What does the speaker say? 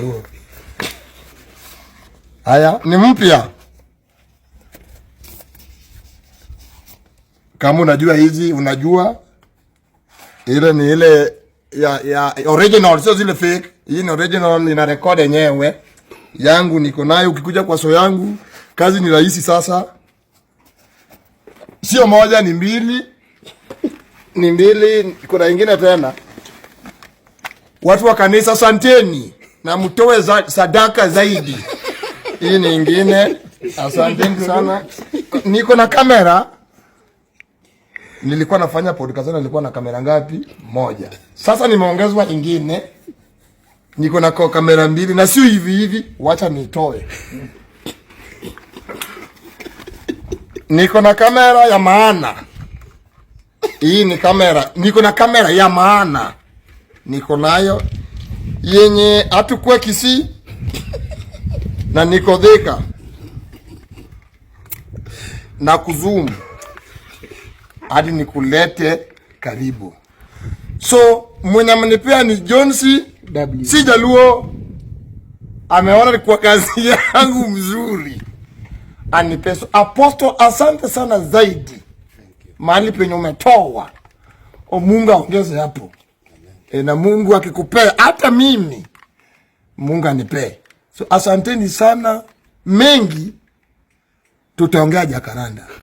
Jaluo. Haya, ni mpya. Kama unajua hizi, unajua ile ni ile ya original, sio zile fake. Hii ni original, ina record yenyewe. Yangu niko nayo. Ukikuja kwa so yangu, kazi ni rahisi sasa. Sio moja, ni mbili. Ni mbili, kuna nyingine tena. Watu wa kanisa, asanteni na mtoe sadaka zaidi. Hii ni nyingine. Asanteni sana. Niko na kamera. Nilikuwa nafanya podcast na nilikuwa na kamera ngapi? Moja. Sasa nimeongezwa nyingine. Niko na kamera mbili na sio hivi hivi, wacha nitoe. Niko na kamera ya maana. Hii ni kamera. Niko na kamera ya maana. Niko nayo yenye atukwe Kisii na niko Thika na kuzoom hadi nikulete karibu. So mwenye amenipea ni Jonsi W. Si Jaluo. Ameona kwa kazi yangu mzuri. Anipeso Apostle, asante sana zaidi. Mahali penye umetoa. Mungu aongeze hapo. Na Mungu akikupea hata mimi Mungu anipee. So asanteni sana, mengi tutaongea Jacaranda.